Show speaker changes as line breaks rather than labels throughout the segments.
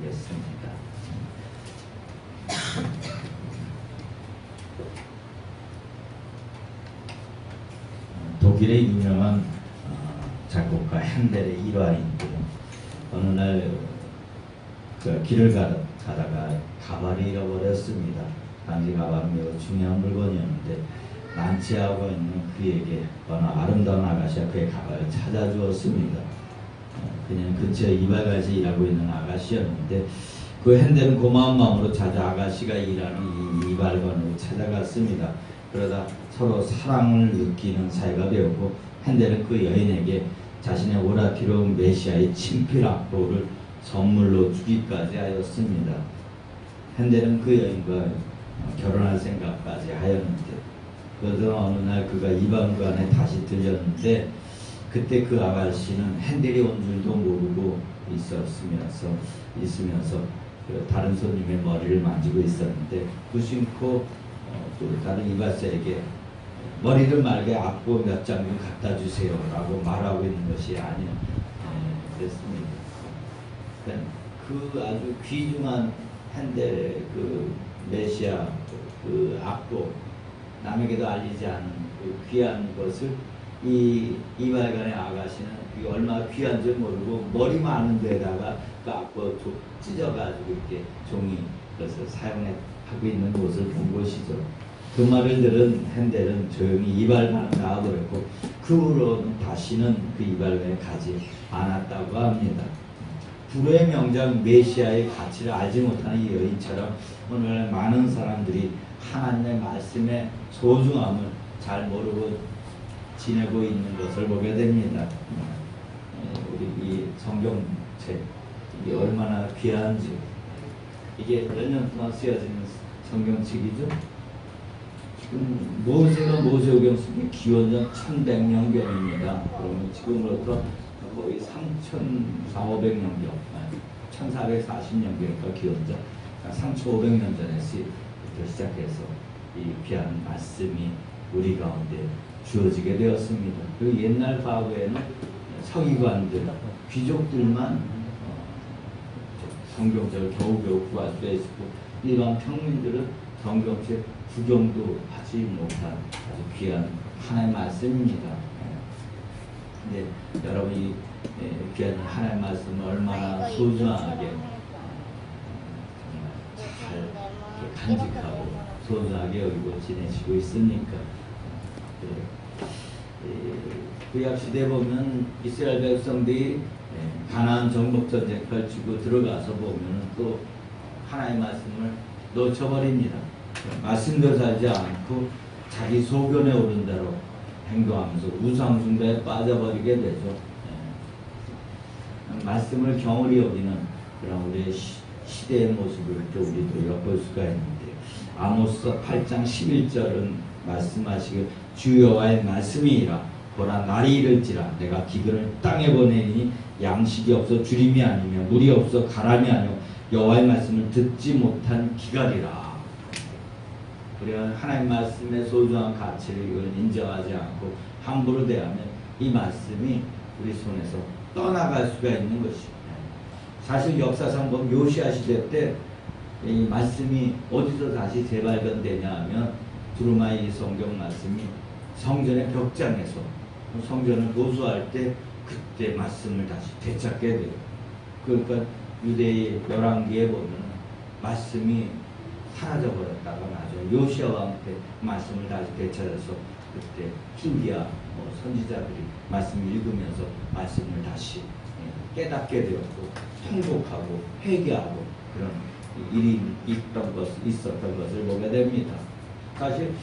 겠습니다. 독일의 유명한 작곡가 핸델의 일화인데 어느 날 그 길을 가다가 가발을 잃어버렸습니다. 당시 가발은 매우 중요한 물건이었는데 난치하고 있는 그에게 어느 아름다운 아가씨가 그의 가발을 찾아주었습니다. 그냥 근처에 이발가에서 일하고 있는 아가씨였는데 그 핸델은 고마운 마음으로 자주 아가씨가 일하는 이 이발관으로 찾아갔습니다. 그러다 서로 사랑을 느끼는 사이가 되었고 핸델은 그 여인에게 자신의 오라티로운 메시아의 친필 악보를 선물로 주기까지 하였습니다. 핸델은 그 여인과 결혼할 생각까지 하였는데 그러던 어느 날 그가 이방관에 다시 들렸는데 그때 그 아가씨는 핸델이 온 줄도 모르고 있으면서 다른 손님의 머리를 만지고 있었는데 무심코 또 다른 이발사에게 머리를 말게 악보 몇 장 좀 갖다 주세요 라고 말하고 있는 것이 아니요 그랬습니다. 그 아주 귀중한 핸델의 그 메시아 그 악보 남에게도 알리지 않은 그 귀한 것을 이 이발관의 아가씨는 그게 얼마나 귀한 줄 모르고 머리 많은 데다가 그 악보 찢어가지고 이렇게 종이 그것을 사용하고 있는 모습을 본 것이죠. 그 말을 들은 핸델은 조용히 이발관을 나와버렸고 그 후로는 다시는 그 이발관에 가지 않았다고 합니다. 불후의 명작 메시아의 가치를 알지 못하는 이 여인처럼 오늘날 많은 사람들이 하나님의 말씀의 소중함을 잘 모르고 지내고 있는 것을 보게 됩니다. 우리 이 성경책 이게 얼마나 귀한지 이게 몇 년 동안 쓰여지는 성경책이죠. 지금 모세가 모세오경 속에 기원전 1100년경입니다. 그러면 지금으로부터 거의 3400~500년경 1440년경이니까 기원전 3500년 전에 시작해서 이 귀한 말씀이 우리 가운데 주어지게 되었습니다. 그리고 옛날 과거에는 서기관들, 귀족들만 성경책을 겨우겨우 구할 수 있었고 일반 평민들은 성경책 구경도 하지 못한 아주 귀한 하나님의 말씀입니다. 근데 여러분이 귀한 하나님의 말씀을 얼마나 소중하게 잘 간직하고 소중하게 여기고 지내시고 있습니까? 구약 시대에 보면 이스라엘 백성들이 가나안 정복 전쟁 펼치고 들어가서 보면 또 하나님의 말씀을 놓쳐버립니다. 말씀대로 살지 않고 자기 소견에 오른 대로 행동하면서 우상숭배에 빠져버리게 되죠. 말씀을 경홀히 여기는 그런 우리의 시대의 모습을 또 우리도 엿볼 수가 있는데 아모스 8장 11절은 말씀하시길 주 여호와의 말씀이니라 보라 날이 이를지라 내가 기근을 땅에 보내니 양식이 없어 주림이 아니며 물이 없어 가람이 아니요 여호와의 말씀을 듣지 못한 기갈이라. 우리가 하나님 말씀의 소중한 가치를 이걸 인정하지 않고 함부로 대하면 이 말씀이 우리 손에서 떠나갈 수가 있는 것입니다. 사실 역사상 보면 요시야 시대 때 이 말씀이 어디서 다시 재발견되냐 하면 두루마리 성경 말씀이 성전의 벽장에서 성전을 노수할 때 그때 말씀을 다시 되찾게 돼요. 그러니까 유대의 열왕기에 보면 말씀이 사라져 버렸다가 나중에 요시야 왕 때 말씀을 다시 되찾아서 그때 히브리야 선지자들이 말씀을 읽으면서 말씀을 다시 깨닫게 되었고 통곡하고 회개하고 그런 일이 있었던 것을 보게 됩니다. 사실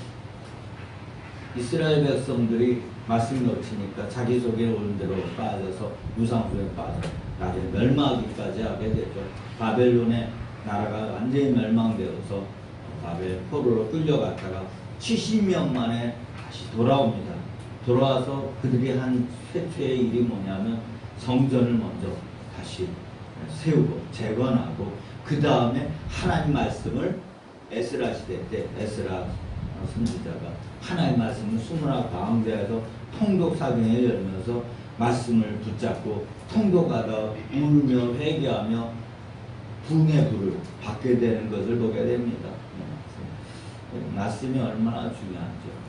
이스라엘 백성들이 말씀 놓치니까 자기 속에 오는 대로 빠져서 우상숭배에 빠져 나중에 멸망하기까지 하게 되죠. 바벨론의 나라가 완전히 멸망되어서 바벨 포로로 끌려갔다가 70년 만에 다시 돌아옵니다. 돌아와서 그들이 한 최초의 일이 뭐냐면 성전을 먼저 다시 세우고 재건하고 그 다음에 하나님 말씀을 에스라 시대 때 에스라 선지자가 하나님 말씀을 수문화 가운데에서 통독사경에 열면서 말씀을 붙잡고 통독하다 울며 회개하며 붕의 불을 받게 되는 것을 보게 됩니다. 말씀이 얼마나 중요하죠.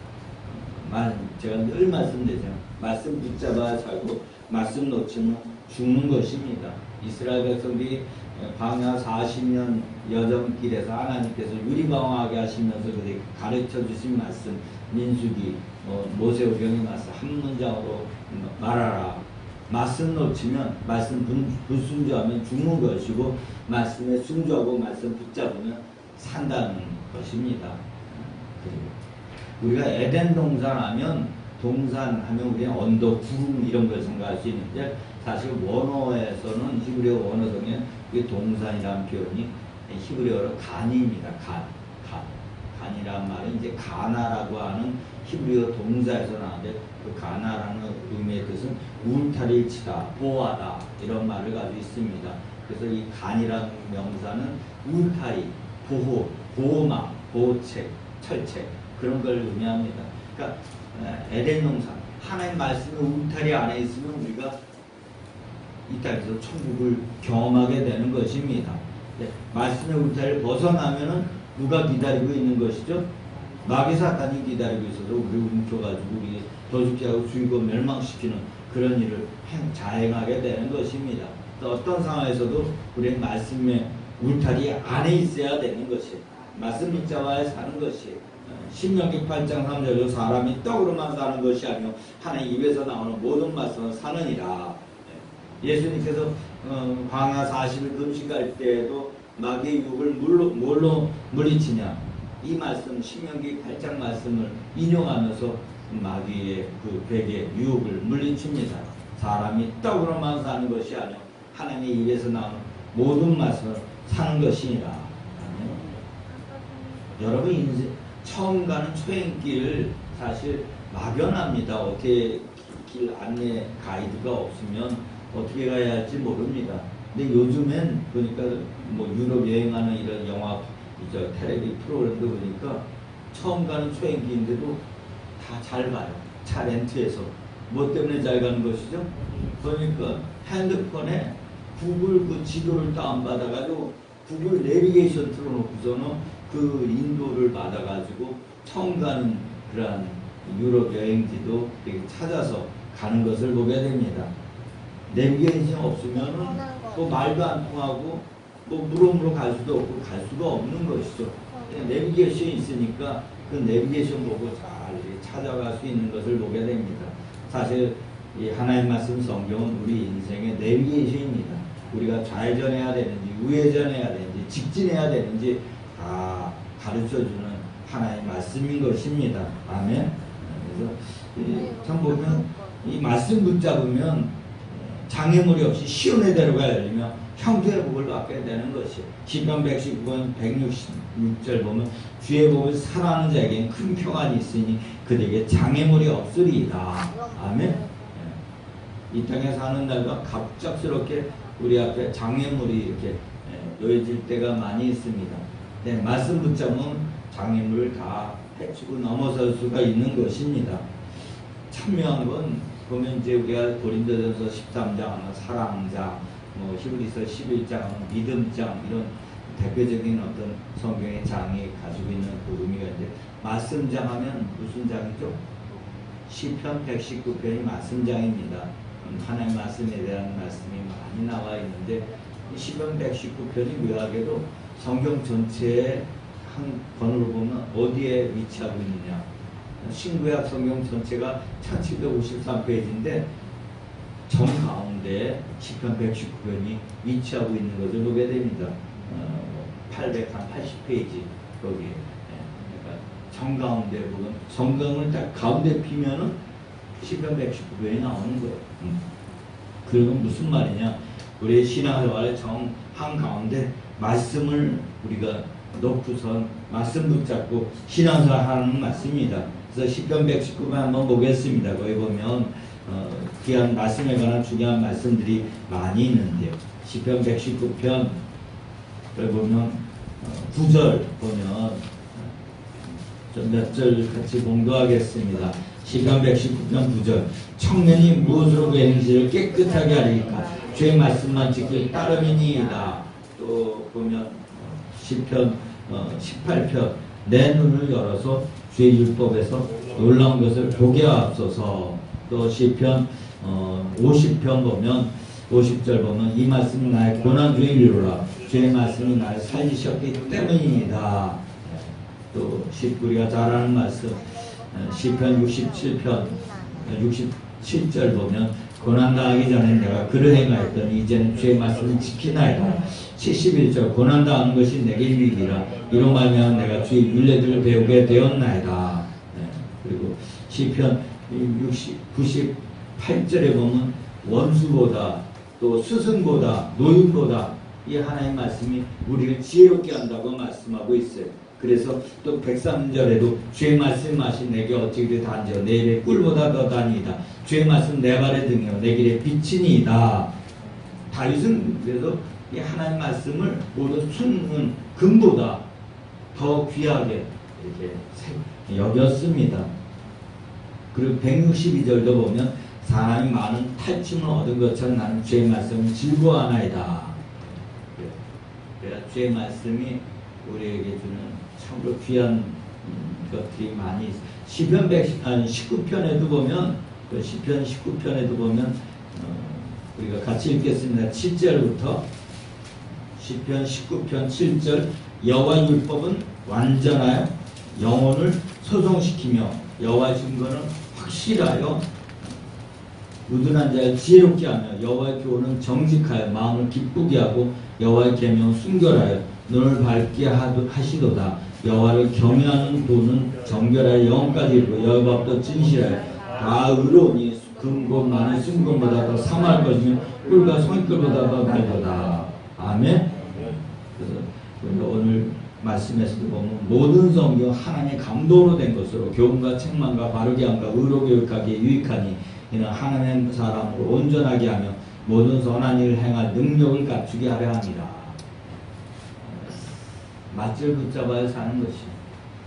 제가 늘 말씀드리죠. 말씀 붙잡아야 살고 말씀 놓치면 죽는 것입니다. 이스라엘 백성들이 광야 40년 여정길에서 하나님께서 유리방황하게 하시면서 그들이 가르쳐 주신 말씀, 민수기, 모세오경의 말씀 한 문장으로 말하라. 말씀 놓치면, 말씀 불순종하면 죽는 것이고, 말씀에 순종하고 말씀 붙잡으면 산다는 것입니다. 우리가 에덴 동산하면, 우리는 언덕, 구름 이런 걸 생각할 수 있는데, 사실 원어에서는 히브리어 원어성에 동산이라는 표현이 히브리어로 간입니다. 간이란 말은 이제 가나라고 하는 히브리어 동사에서 나왔는데, 그 가나라는 의미의 뜻은 울타리를 치다, 보호하다 이런 말을 가지고 있습니다. 그래서 이 간이라는 명사는 울타리, 보호망, 보호책, 철책 그런 걸 의미합니다. 그러니까 에덴 동산, 하나님 말씀의 울타리 안에 있으면 우리가 이 땅에서 천국을 경험하게 되는 것입니다. 말씀의 울타리를 벗어나면은 누가 기다리고 있는 것이죠? 마귀 사탄이 기다리고 있어서 우리를 움켜가지고 우리 더 죽게 하고 죽이고 멸망시키는 그런 일을 자행하게 되는 것입니다. 또 어떤 상황에서도 우리의 말씀의 울타리 안에 있어야 되는 것이, 말씀 붙잡아야 사는 것이, 신명기 8장 3절로 사람이 떡으로만 사는 것이 아니요 하나님 입에서 나오는 모든 말씀은 사느니라. 예수님께서 광야 40일 금식할 때에도 마귀의 유혹을 뭘로 물리치냐, 이 말씀 신명기 8장 말씀을 인용하면서 마귀의 그 벽의 유혹을 물리칩니다. 사람이 떡으로만 사는 것이 아니요 하나님의 입에서 나오는 모든 말씀을 사는 것이니라. 여러분 인생 처음 가는 초행길을 사실 막연합니다. 어떻게 길 안내 가이드가 없으면 어떻게 가야 할지 모릅니다. 근데 요즘엔 보니까 뭐 유럽 여행하는 이런 영화, 텔레비 프로그램도 보니까 처음 가는 초행길인데도 다 잘 가요. 차 렌트해서. 뭐 때문에 잘 가는 것이죠? 그러니까 핸드폰에 구글 그 지도를 다운받아가지고 구글 내비게이션 틀어놓고서는 그 인도를 받아가지고 처음 가는 그러한 유럽 여행지도 이렇게 찾아서 가는 것을 보게 됩니다. 내비게이션 없으면 또 말도 안 통하고 뭐 물어물어 갈 수도 없고 갈 수가 없는 것이죠. 내비게이션이 있으니까 그 내비게이션 보고 잘 찾아갈 수 있는 것을 보게 됩니다. 사실 이 하나님 말씀 성경은 우리 인생의 내비게이션입니다. 우리가 좌회전해야 되는지 우회전해야 되는지 직진해야 되는지 다 가르쳐주는 하나님 말씀인 것입니다. 아멘. 그래서 참 보면 이 말씀 붙잡으면 장애물이 없이 시온의 대로가 열리며 형통의 복을 받게 되는 것이. 시편 119편 166절 보면 주의 복을 사랑하는 자에게는 큰 평안이 있으니 그들에게 장애물이 없으리이다. 아멘. 이 땅에 사는 날과 갑작스럽게 우리 앞에 장애물이 이렇게 놓여질 때가 많이 있습니다. 네, 말씀 붙잡으면 장애물을 다 헤치고 넘어설 수가 있는 것입니다. 참여한 건 보면 이제 우리가 고린도전서 13장, 사랑장, 뭐 히브리서 11장, 믿음장 이런 대표적인 어떤 성경의 장이 가지고 있는 그 의미가 이제 말씀장 하면 무슨 장이죠? 시편 119편이 말씀장입니다. 하나님 말씀에 대한 말씀이 많이 나와 있는데 시편 119편이 묘하게도 성경 전체의 한 권으로 보면 어디에 위치하고 있느냐. 신구약 성경 전체가 1753페이지인데 정가운데 시편 119편이 위치하고 있는 것을 보게 됩니다. 880페이지 거기에. 그러니까 정가운데 보면 성경을 딱 가운데 피면은 시편 119편이 나오는 거예요. 그리고 무슨 말이냐? 우리의 신앙생활의 정 한가운데 말씀을 우리가 놓고선 말씀 붙잡고 신앙생활 하는 말씀입니다. 그래서 시편 119편 한번 보겠습니다. 거기 보면 귀한 말씀에 관한 중요한 말씀들이 많이 있는데요. 시편 119편 여기 보면 9절 보면 좀 몇 절 같이 봉독하겠습니다. 시편 119편 9절 청년이 무엇으로 그 행실을 깨끗하게 하리까 주의 말씀만 지킬 따름이니이다. 또 또 보면 시편 18편 내 눈을 열어서 주의 율법에서 놀라운 것을 보게 하옵소서. 또 시편 50편 보면 50절 보면 이 말씀이 나의 고난 중에 이루라 주의 말씀이 나를 살리셨기 때문이다. 또 우리가 잘 아는 말씀 시편 67편 67절 보면 고난당하기 전에 내가 그를 행하였더니 이제는 주의 말씀을 지키나이다. 71절 고난당하는 것이 내게 유익이라 이로 말하면 내가 주의 율례들을 배우게 되었나이다. 그리고 시편 98절에 보면 원수보다 또 스승보다 노인보다 이 하나님 말씀이 우리를 지혜롭게 한다고 말씀하고 있어요. 그래서 또 103절에도 주의 말씀하시 내게 어찌 단지어 내 일에 꿀보다 더 다니이다. 주의 말씀 내 발에 등이요 내 길에 빛이니이다. 다윗은 그래서 이 하나님 말씀을 모든 숨은 금보다 더 귀하게 이렇게 여겼습니다. 그리고 162절도 보면 사람이 많은 탈춤을 얻은 것처럼 나는 주의 말씀을 즐거워하나이다. 그래서 주의 말씀이 우리에게 주는 참으로 귀한 것들이 많이 있어요. 시편 19편에도 보면 그 시편 19편에도 보면 우리가 같이 읽겠습니다. 7절부터 시편 19편 7절 여호와 율법은 완전하여 영혼을 소송시키며 여호와의 증거는 확실하여 우둔한 자를 지혜롭게 하며 여호와의 교훈은 정직하여 마음을 기쁘게 하고 여호와의 계명은 순결하여 눈을 밝게 하시도다. 여호와를 경외하는 도는 정결하여 영혼까지 이르고 여호와 법도 진실하여 다 의로우니 금고 많은 순금보다 더 삼할 것이며 꿀과 성꿀보다 더 달도다. 아멘. 그래서 오늘 말씀에서도 보면 모든 성경 하나님의 감동으로 된 것으로 교훈과 책망과 바르게 함과 의로 교육하기에 유익하니 이는 하나님의 사람으로 온전하게 하며 모든 선한 일을 행할 능력을 갖추게 하려 합니다. 맛을 붙잡아야 사는 것이.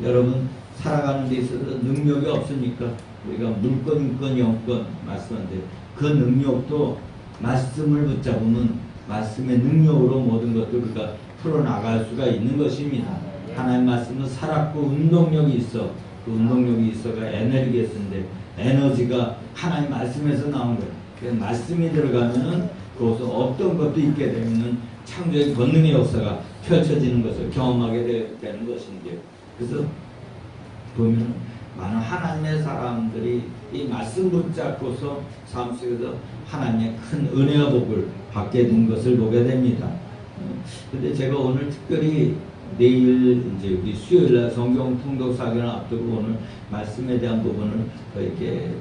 여러분 살아가는 데 있어서 능력이 없으니까 우리가 물권, 인권, 영권 말씀한데 그 능력도 말씀을 붙잡으면 말씀의 능력으로 모든 것들 우리가 풀어나갈 수가 있는 것입니다. 하나님 말씀은 살았고 운동력이 있어. 그 운동력이 있어가 에너지겠는데 에너지가 하나님 말씀에서 나온 거예요. 그래서 말씀이 들어가면은 거기서 어떤 것도 있게 되면은 창조의 권능의 역사가 펼쳐지는 것을 경험하게 되는 것인데요. 그래서 보면 많은 하나님의 사람들이 이 말씀 붙잡고서 삶 속에서 하나님의 큰 은혜와 복을 받게 된 것을 보게 됩니다. 근데 제가 오늘 특별히 내일 이제 우리 수요일날 성경 통독 사경을 앞두고 오늘 말씀에 대한 부분을 이렇게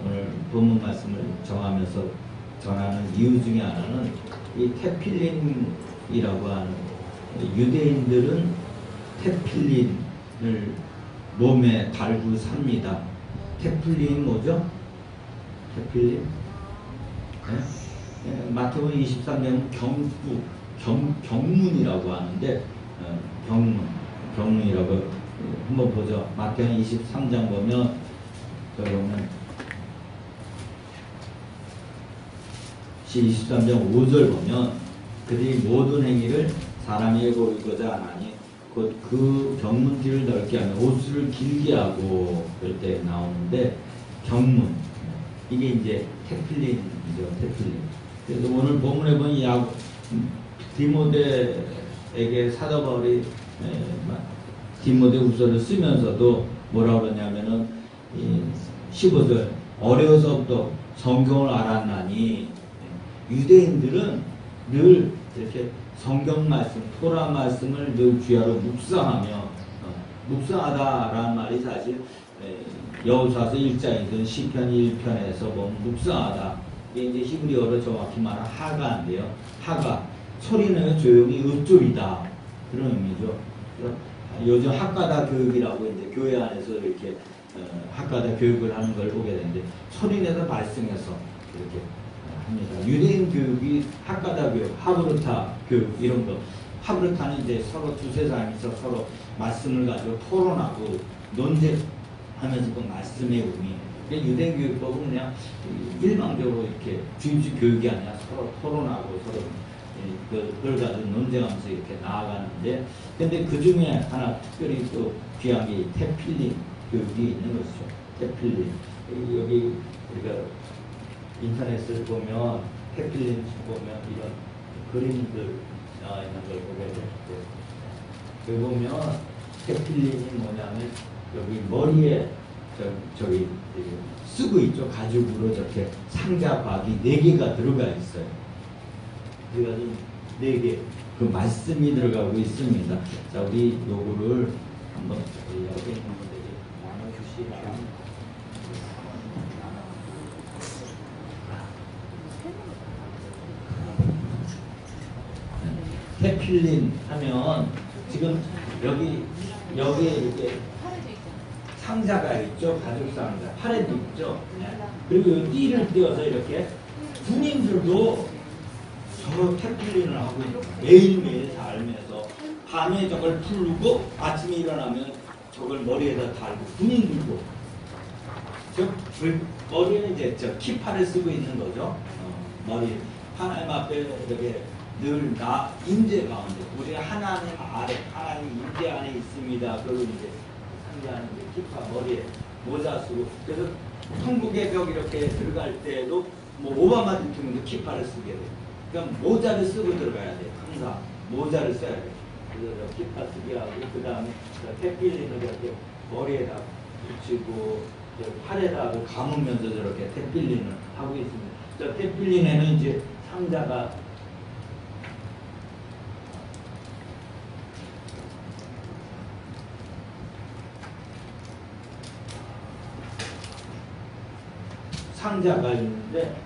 오늘 본문 말씀을 정하면서 전하는 이유 중에 하나는 이 테필린이라고 하는 유대인들은 테필린을 몸에 달고 삽니다. 테필린이 뭐죠? 테필린? 네? 마태복음 23장 경문이라고 하는데 경문이라고 한번 보죠. 마태복음 23장 보면 저기 보면 23장 5절 보면 그들이 모든 행위를 사람에게 보이고자 하나니 곧 그 경문길을 넓게 하며 옷을 길게 하고 그럴 때 나오는데 경문 이게 이제 테필린이죠. 테필린. 그래서 오늘 본문에 보면 디모데에게 사도 바울이 디모데 후서를 쓰면서도 뭐라고 그러냐면은 15절 어려서부터 성경을 알았나니 유대인들은 늘 이렇게 성경 말씀, 토라 말씀을 늘 귀하로 묵상하며 묵상하다라는 말이 사실 여호수아서 1장이든 시편 1편에서 보면 묵상하다. 이게 이제 히브리어로 정확히 말하면 하가인데요. 하가 소리는 조용히 읊조리다 그런 의미죠. 요즘 학가다 교육이라고 이제 교회 안에서 이렇게 학가다 교육을 하는 걸 보게 되는데 소리내서 발성해서 이렇게 합니다. 유대인 교육이 학가다 교육, 하브르타 교육 이런 거. 하브르타는 이제 서로 두세 사람이서 서로 말씀을 가지고 토론하고 논쟁하면서 그 말씀의 의미. 유대인 교육법은 그냥 일방적으로 이렇게 주입식 교육이 아니라 서로 토론하고 서로 그걸 가지고 논쟁하면서 이렇게 나아가는데, 근데 그 중에 하나 특별히 또 귀한 게 테필린 교육이 있는 것이죠. 테필린. 여기 우리가 인터넷을 보면 테필린 보면 이런 그림들 나와 있는 걸 보게 될 때, 여기 보면 테필린이 뭐냐면 여기 머리에 저기 쓰고 있죠. 가죽으로 저렇게 상자박이 4개가 들어가 있어요. 그래가지고 4개 그 말씀이 들어가고 있습니다. 자, 우리 요거를 한번 여기 있는 분들이 나눠주시면. 테필린 하면 지금 여기에 이렇게 상자가 있죠. 가죽 상자. 팔에도 있죠. 네. 그리고 띠를 띄워서 이렇게 군인들도 저 테필린을 하고 매일매일 살면서 밤에 저걸 풀고 아침에 일어나면 저걸 머리에다 달고 군인들도 머리에는 이제 저 키파를 쓰고 있는 거죠. 머리 하나님 앞에 이렇게 늘 나 임재 가운데 우리가 하나님 아래 하나님 임재 안에 있습니다. 그리고 이제 상대하는 키파 머리에 모자 쓰고 그래서 한국의 벽 이렇게 들어갈 때도 뭐 오바마 대통령도 키파를 쓰게 돼요. 그러니까 모자를 쓰고 들어가야 돼요. 항상 모자를 써야 돼요. 그래서 키파 쓰게 하고 그 다음에 테필린을 이렇게 머리에다 붙이고 팔에다 감으면서 저렇게 테필린을 하고 있습니다. 저 테필린에는 이제 상자가 있는데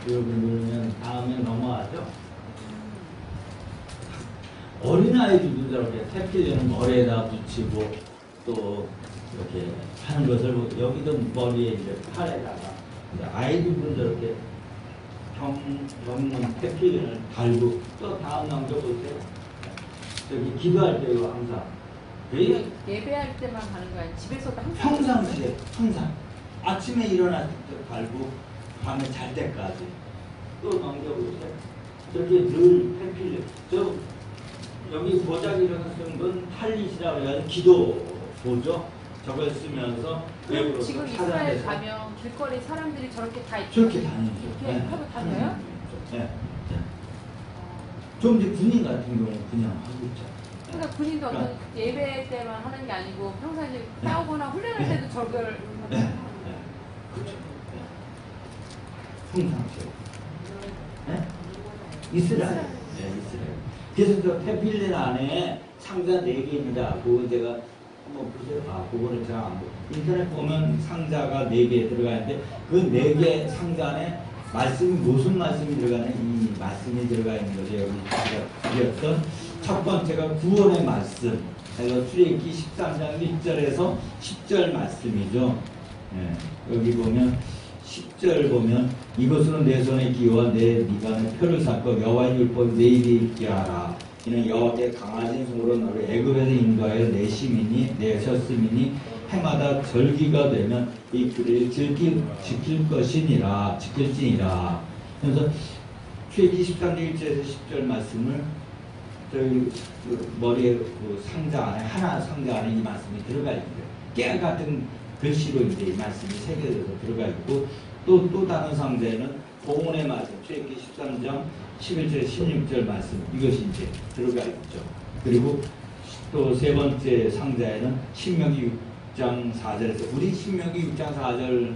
여기 누르면 다음에 넘어가죠. 어린아이들도 저렇게 테필린을 머리에다 붙이고 또 이렇게 하는 것을 여기도 머리에 이제 팔에다가 아이들도 저렇게 경문 테필린을 달고 또 다음 남겨보세요. 저기 기도할 때도 항상
예배할 때만 가는 거 아니에요? 집에서도 항상
평상시에 항상 아침에 일어날 때 달고 밤에 잘 때까지 또 넘겨보세요. 저렇게 늘 테필린 여기 보자기를 쓴 건 탈릿이라고 해가지고 기도 보죠. 저걸 쓰면서 외부로
지금 이스라엘 가면 길거리 사람들이 저렇게 다
저렇게 다니죠.
이렇게 하고 다녀요?
네. 네. 좀 이제 군인 같은 경우는 그냥 하고 있죠.
그러니까 군인도 어떤 예배 때만 하는 게 아니고 평상시에 싸우거나 훈련할 때도 저걸
네. 네. 그렇죠. 평상시에. 네? 이스라엘. 네, 이스라엘. 그래서 저 테필린 안에 상자 4개입니다. 그거 제가 한번 보세요. 그거는 제가 안 보고. 인터넷 보면 상자가 4개 들어가 있는데 그 4개 상자 안에 말씀이 무슨 말씀이 들어가는 이 말씀이 들어가 있는 거죠. 여기 제가 드렸던 첫 번째가 구원의 말씀. 그래서 출애굽기 13장 1절에서 10절 말씀이죠. 네, 여기 보면 10절 보면 이것으로 내 손에 기와 내 미간에 표를 삼고 여호와의 율법 내 입에 있게 하라. 이는 여호와께 강하신 손으로 너를 애굽에서 인도하여 내 시민이 내 셨음이니 해마다 절기가 되면 이 규례를 지킬 것이니라 지킬지니라. 그래서 출애굽기 13장 1절에서 10절 말씀을 저희 머리에 그 상자 안에 하나 상자 안에 이 말씀이 들어가 있는데 깨알 같은 글씨로 이제 이 말씀이 새겨져서 들어가 있고 또 다른 상자에는 봉헌의 말씀, 출애굽기 13장 11절, 16절 말씀 이것이 이제 들어가 있죠. 그리고 또 세 번째 상자에는 신명기 6장 4절에서 우리 신명기 6장 4절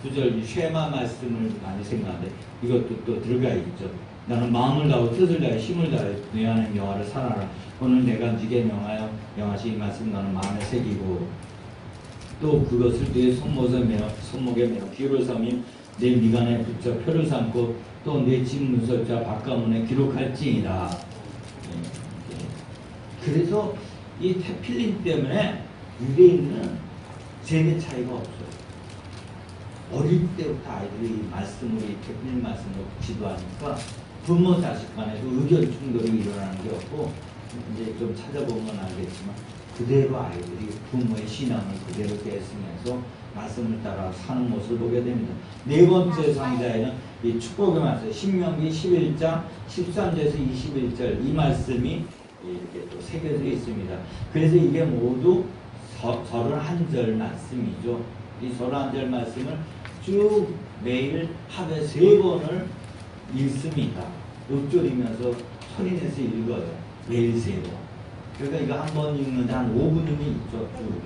9절 쉐마 말씀을 많이 생각하는데 이것도 또 들어가 있죠. 나는 마음을 다하고 뜻을 다해 힘을 다해 내 안에 여호와를 사랑하라. 오늘 내가 네게 명하여 명하신 이 말씀 너는 마음에 새기고 또 그것을 네 손목에 매어 기록을 삼이 내 미간에 붙여 표를 삼고 또 내 집 문설자 바깥문에 기록할지니라. 그래서 이 테필린 때문에 유대인은 세대 차이가 없어요. 어릴 때부터 아이들이 말씀으로 태필린 말씀으로 지도하니까 부모 자식 간에도 의견 충돌이 일어나는 게 없고 이제 좀 찾아보면 알겠지만 그대로 아이들이 부모의 신앙을 그대로 계승해서 말씀을 따라 사는 모습을 보게 됩니다. 네 번째 상자에는 이 축복의 말씀, 신명기 11장 13절에서 21절 이 말씀이 이렇게 또 새겨져 있습니다. 그래서 이게 모두 31절 말씀이죠. 이 31절 말씀을 쭉 매일 하루에 3번을 읽습니다. 읊조리면서 소리내서 읽어요. 매일 3번. 그러니까 이거 한 번 읽는데 한 5분이면 있죠. 쭉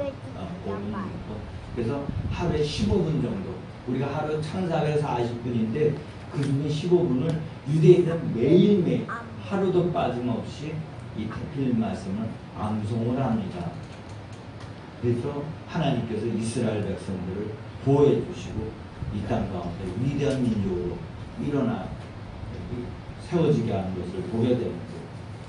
5분 읽고. 그래서 하루에 15분 정도. 우리가 하루 1440분인데 그 중에 15분을 유대인은 매일매일 하루도 빠짐없이 이 태필 말씀을 암송을 합니다. 그래서 하나님께서 이스라엘 백성들을 보호해 주시고 이 땅 가운데 위대한 민족으로 일어나 세워지게 하는 것을 보게 되는 거예요.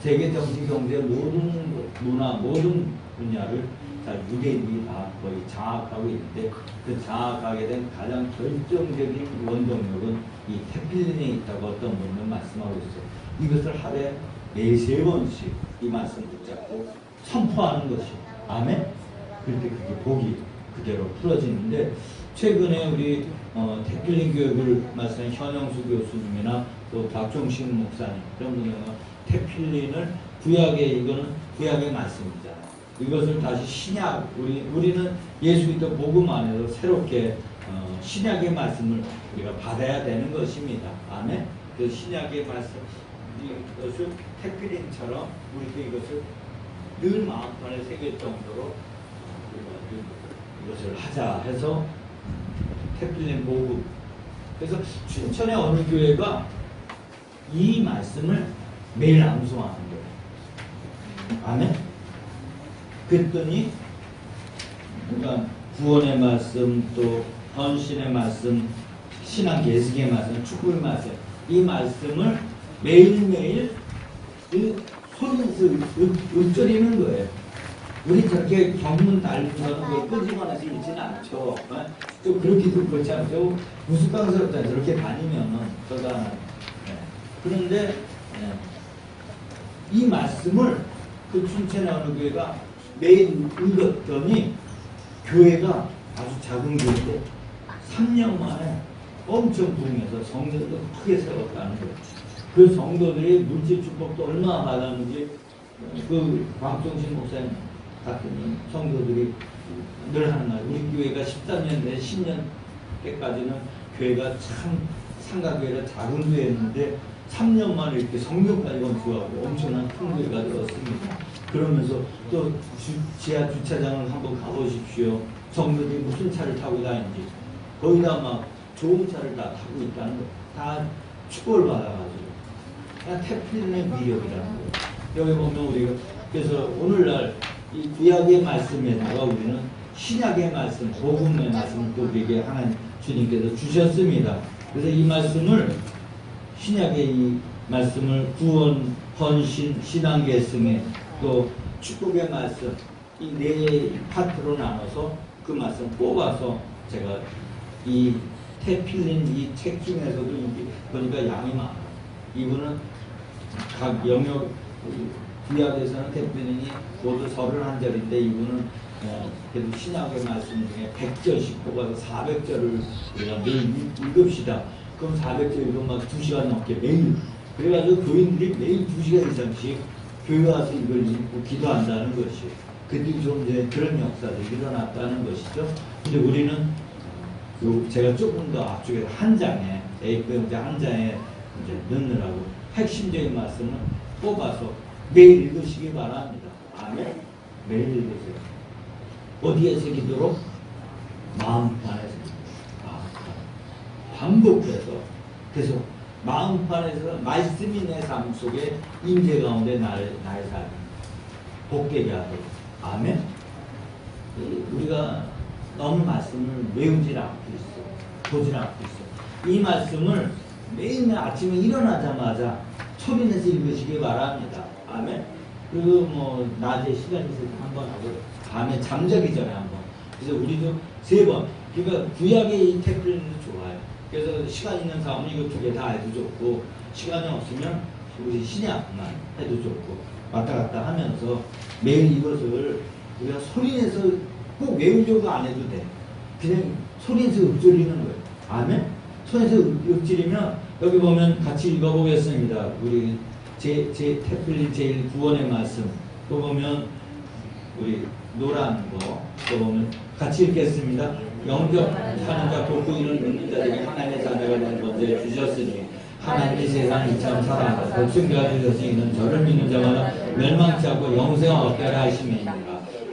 세계 정치, 경제 모든 문화 모든 분야를 다 유대인이 다 거의 장악하고 있는데 그 장악하게 된 가장 결정적인 원동력은 이 태필린에 있다고 어떤 분은 말씀하고 있어요. 이것을 하루에 매일 3번씩 이 말씀 붙잡고 선포하는 것이 아멘? 그럴 때 그게 복이 그대로 풀어지는데 최근에 우리 태필린 교육을 말씀한 현영수 교수님이나 또 박종식 목사님 그런 분들은 태필린을 이거는 구약의 말씀이잖아요. 이것을 다시 신약 우리는 예수 그리스도 복음 안에서 새롭게 신약의 말씀을 우리가 받아야 되는 것입니다. 아멘. 그 신약의 말씀 이것을 태필린처럼 우리도 이것을 늘 마음판에 새길 정도로 이것을 하자 해서 태필린 복음. 그래서 춘천의 어느 교회가 이 말씀을 매일 암송하는 거예요. 아멘. 그랬더니 그러니까 구원의 말씀 또 헌신의 말씀 신앙 계승의 말씀 축복의 말씀 이 말씀을 매일매일 손에서 읊조리는 거예요. 우리 저렇게 경문 달리면서 걸 끄집어내서 읽지는 않죠. 좀 그렇게도 그렇지 않죠. 우스꽝스럽잖아요. 저렇게 다니면은 저다. 그런데 이 말씀을 그 춘천의 어느 교회가 매일 읽었더니 교회가 아주 작은 교회인데 3년 만에 엄청 부흥해서 성전도 크게 세웠다는 거예요. 그 성도들이 물질 축복도 얼마나 받았는지 그 광종신 목사님 같은 성도들이 늘 하는 말 우리 교회가 13년 내 10년 때까지는 교회가 참 상가교회가 작은 교회였는데 3년 만에 이렇게 성경까지 건축하고 엄청난 큰 교회가 되었습니다. 그러면서 또 지하 주차장을 한번 가보십시오. 성도들이 무슨 차를 타고 다니는지 거의 다 막 좋은 차를 다 타고 있다는 거. 다 축복을 받아가지고. 그냥 태필린의 위력이라는 거예요. 여기 보면 우리가 그래서 오늘날 이 구약의 말씀에다가 우리는 신약의 말씀, 복음의 말씀을 또 우리에게 하나님 주님께서 주셨습니다. 그래서 이 말씀을 신약의 이 말씀을 구원, 헌신, 신앙 계승에 또 축복의 말씀 이 네 파트로 나눠서 그 말씀 뽑아서 제가 이 태필린 이 책 중에서도 보니까 양이 많아요. 이분은 각 영역 구약에서는 태필린이 모두 31절인데 이분은 그래도 신약의 말씀 중에 100절씩 뽑아서 400절을 우리가 매일 읽읍시다. 그럼 400절 읽으면 막 2시간 넘게 매일 그래가지고 교인들이 매일 2시간 이상씩 교회 와서 이걸 읽고 기도한다는 것이 그들이 좀 이제 그런 역사들이 일어났다는 것이죠. 근데 우리는 제가 조금 더 앞쪽에 한 장에 A4 한 장에 이제 넣느라고 핵심적인 말씀을 뽑아서 매일 읽으시기 바랍니다. 아멘. 매일 읽으세요. 어디에서 기도로? 마음판에서 반복해서 그래서 마음판에서 말씀이 내 삶 속에 임재 가운데 나의 삶 복되게 하도록 아멘. 우리가 너무 말씀을 외우지 않고 있어 보지 않고 있어. 이 말씀을 매일 아침에 일어나자마자 소리내서 읽으시기 바랍니다. 아멘. 그리고 뭐 낮에 시간 있을 때 한번 하고 밤에 잠자기 전에 한번. 그래서 우리도 3번 그러니까 구약의 이 태플린도 좋아요. 그래서 시간 있는 사람은 이거 두 개 다 해도 좋고, 시간이 없으면 우리 신약만 해도 좋고, 왔다 갔다 하면서 매일 이것을 우리가 소리내서 꼭 외우려고 안 해도 돼. 그냥 소리내서 읊조리는 거예요. 아멘? 소리내서 읊조리면, 여기 보면 같이 읽어보겠습니다. 우리 태플린 제일 구원의 말씀. 또 보면 우리 노란 거, 또 보면 같이 읽겠습니다. 영접하는 자 돕고 이는 믿는 자들이 하나님의 자녀가 된 번째 주셨으니 하나님이 세상을 이처럼 사랑하사 독생자가 되셨으니 이는 저를 믿는 자마다 멸망치 않고 영생을 얻게 하려 하심이니라.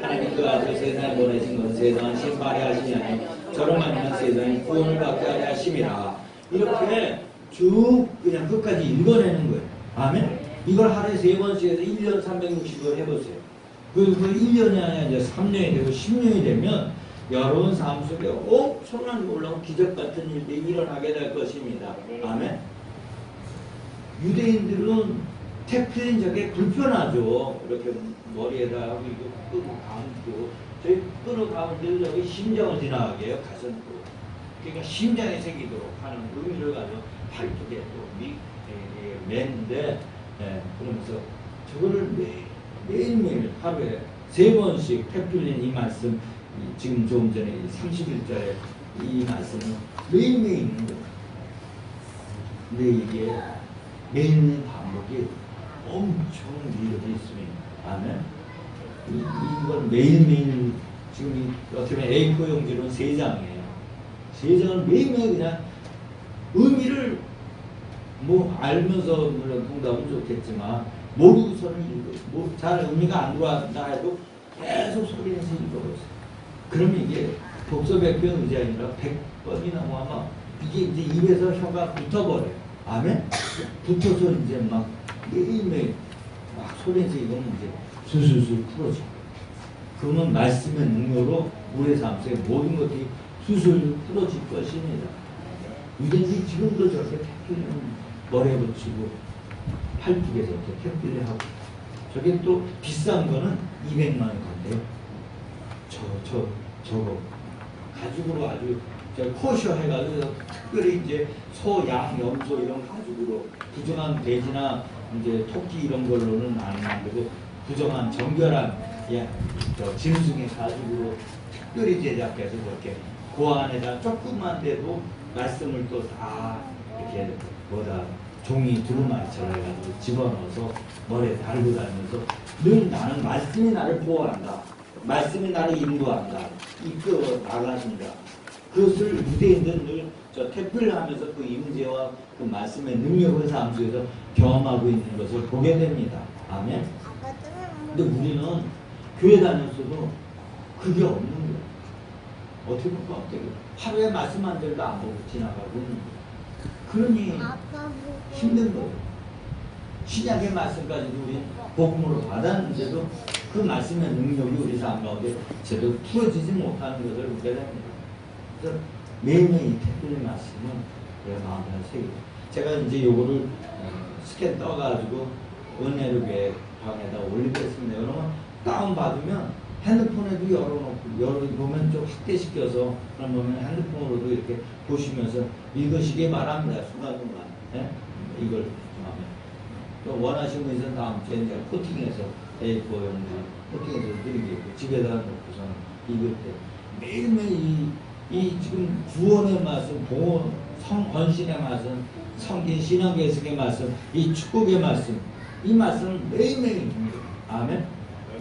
하나님 그 아들 세상에 보내신 것은 세상을 심판하려 하심이 아니라 저를 만나는 세상에 구원을 받게 하려 하심이라. 이렇게 쭉 그냥 끝까지 읽어내는 거예요. 아멘? 이걸 하루에 3번씩 해서 1년 360을 해보세요. 그리고 1년이 아니라 이제 3년이 되고 10년이 되면 여러분 삶 속에 엄청난 놀라운 기적 같은 일들이 일어나게 될 것입니다. 아멘? 유대인들은 태플린 저게 불편하죠. 이렇게 머리에다 하고 이거 끈을 감고, 저희 끈을 감을 때 저기 심장을 지나가게 해요. 가슴으로. 그러니까 심장에 새기도록 하는 의미를 가지고 팔뚝에 또 매는데, 그러면서 저거를 매일매일 하루에 3번씩 태플린 이 말씀, 지금 좀 전에 31절에 이 말씀은 매일매일 있는 거예요. 근데 이게 매일매일 반복이 엄청 이렇게 있습니다. 아멘? 이걸 매일매일, 지금 어떻게 보면 A4 용지로는 3장이에요. 3장을 매일매일 그냥 의미를 뭐 알면서 물론 공부하면 좋겠지만 모르고서는 읽어. 잘 의미가 안 들어왔다 해도 계속 소리내서 읽어보세요. 그러면 이게 독서백변 의지 아니라 100번이나 뭐 아마 이게 이제 입에서 혀가 붙어버려요. 아멘? 붙어서 이제 막 매일매일 막 소리내서 읽으면 이제 술술술 풀어져. 그러면 말씀의 능력으로 우리의 삶 속에 모든 것들이 술술 풀어질 것입니다. 유대인들이 지금도 저렇게 태필을 머리에 붙이고 팔뚝에서 이렇게 태필을 하고, 저게 또 비싼 거는 200만 원 간대요. 저거 가죽으로 아주 코셔 해가지고 특별히 이제 소, 양, 염소 이런 가죽으로, 부정한 돼지나 이제 토끼 이런 걸로는 안 만들고 부정한 정결한 짐승의 가죽으로 특별히 제작해서 그렇게 그 안에다 조금만 돼도 말씀을 또 다 이렇게 종이 두루마리처럼 해가지고 집어넣어서 머리에 달고 다니면서 늘 나는 말씀이 나를 보호한다. 말씀이 나를 인도한다. 이끌어 나가신다. 그것을 유대인들은 늘 태필을 하면서 그 임재와 그 말씀의 능력을 삶 속에서 경험하고 있는 것을 보게 됩니다. 아멘. 근데 우리는 교회 다녔어도 그게 없는 거예요. 어떻게 볼까? 어떻게 하루에 말씀 한 절도 안 보고 지나가고 있는 거예요. 그러니 힘든 거예요. 신약의 말씀까지도 우리 복음으로 받았는데도 그 말씀의 능력이 우리 삶 가운데 제대로 풀어지지 못하는 것을 보게 됩니다. 그래서 매일매일 태필의 말씀은 내 마음에 새기고, 제가 이제 요거를 스캔 떠가지고 은혜를 교회 방에다 올리겠습니다. 그러면 다운받으면 핸드폰에도 열어보면 좀 확대시켜서, 그럼 보면 핸드폰으로도 이렇게 보시면서 읽으시기 바랍니다. 순간순간. 네? 이걸 하면. 또 원하시는 분은 다음 주에 이제 코팅해서 A4 용지 코팅해서 드리겠고, 집에다 놓고서는 읽을 때 매일매일 이 지금 구원의 말씀, 봉헌, 헌신의 말씀, 성긴 신앙계승의 말씀, 이 축복의 말씀, 이 말씀을 매일매일 읽는 거예요. 아멘.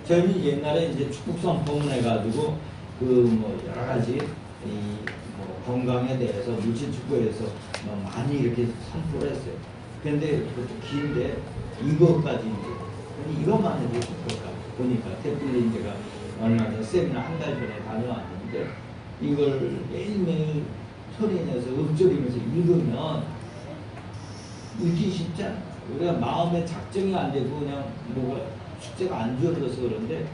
저희는 옛날에 이제 축복 선포문 해가지고 여러 가지 건강에 대해서 물질 축복에 대해서 많이 이렇게 선포를 했어요. 그런데 그것도 긴데 이것까지 이제 이것만 해도 축복가 보니까 태플린 제가 얼마 전에 세미나 한 달 전에 다녀왔는데 이걸 매일매일 소리내서 읊조리면서 읽으면 읽기 쉽지 않아요. 우리가 마음에 작정이 안 되고 그냥 뭐가 숙제가 안 주어져서 그런데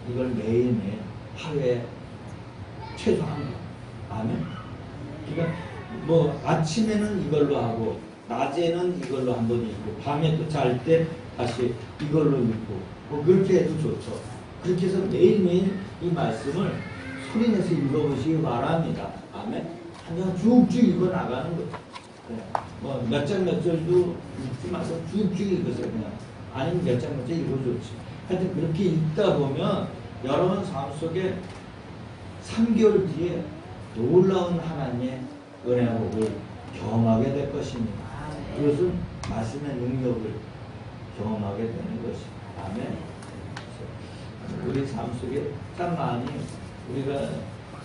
이걸 매일매일 하루에 최소한 아멘. 그러니까 뭐 아침에는 이걸로 하고 낮에는 이걸로 한번 읽고 밤에 또 잘 때 다시 이걸로 읽고 뭐 그렇게 해도 좋죠. 그렇게 해서 매일매일 이 말씀을 소리내서 읽어보시기 바랍니다. 아멘. 그냥 쭉쭉 읽어 나가는 거죠. 뭐 몇 장 몇 절도 읽지 마서 쭉쭉 읽으세요. 그냥 아니면 몇 장 몇 절 읽어줬지. 하여튼 그렇게 읽다 보면 여러분 삶 속에 3개월 뒤에 놀라운 하나님의 은혜복을 경험하게 될 것입니다. 그것은 말씀의 능력을 경험하게 되는 것입니다. 아멘. 우리 삶 속에 참 많이 우리가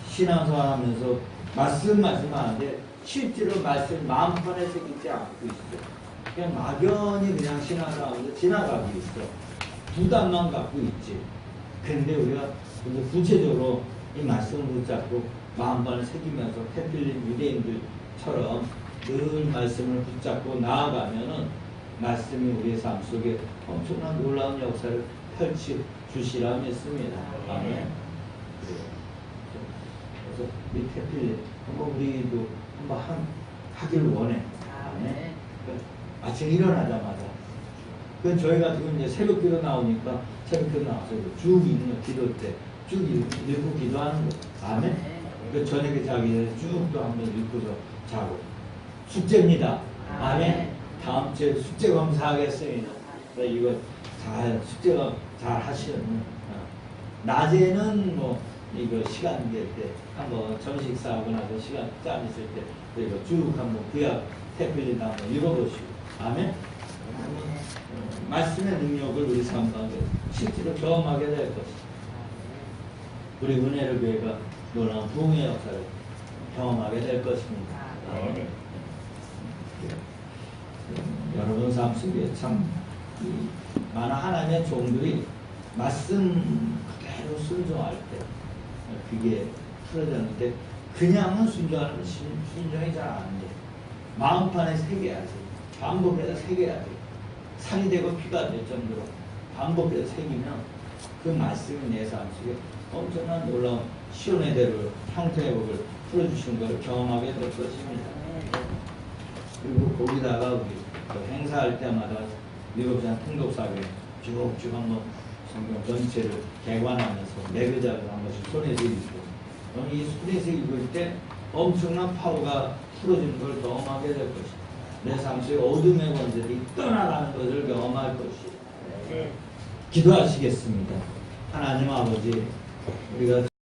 신앙생활하면서 말씀하는데 실제로 말씀 마음판에 새기지 않고 있어. 그냥 막연히 그냥 신앙생활하면서 지나가고 있어. 부담만 갖고 있지. 근데 우리가 구체적으로 이 말씀을 붙잡고 마음판을 새기면서 태필린 유대인들처럼 늘 말씀을 붙잡고 나아가면은 말씀이 우리의 삶 속에 엄청난 놀라운 역사를 펼치 주시라 믿습니다. 아멘. 그래서 이 태필린 한번 우리도 한번 하길 원해. 아멘. 아침에 일어나자마자. 그 저희 같은 경우는 이제 새벽기도 나오니까 새벽기도 나와서 쭉 읽는 기도 때 쭉 읽고 기도하는 거. 아멘. 그 저녁에 자기 전에 쭉 또 한번 읽고서 자고. 숙제입니다. 아멘. 다음 주에 숙제 검사하겠습니다. 이거 잘 숙제가 잘 하시는. 낮에는 뭐 이거 시간 될 때 한번 점심 싸고 나서 시간 짬 있을 때 이거 쭉 한번 구약 태필린 한번 읽어보시고. 아멘. 말씀의 능력을 우리 삶 가운데 실제로 경험하게 될 것입니다. 우리 은혜를 교회가 놀라운 부흥의 역사를 경험하게 될 것입니다. 아멘. 여러분 삶 속에 참 많은 하나님의 종들이 말씀 그대로 순종할 때 그게 풀어졌는데 그냥은 순종하는 순종이 잘 안 돼. 마음판에 새겨야지. 반복해서 새겨야지. 살이 되고 피가 될 정도로 반복해서 새기면 그 말씀이 내 삶 속에 엄청난 놀라운 시온의 대로 형통의 복을 풀어주시는 것을 경험하게 될 것입니다. 그리고 거기다가 우리 행사할 때마다 미국산 통독사회 쭉쭉 한번 성경 전체를 개관하면서 매거자를 한 번씩 손에서 읽고 이 손에서 읽을 때 엄청난 파워가 풀어지는 걸 경험하게 될 것입니다. 내 삶 속에 어둠의 권세들이 떠나가는 것을 경험할 것이에요. 기도하시겠습니다. 하나님 아버지, 우리가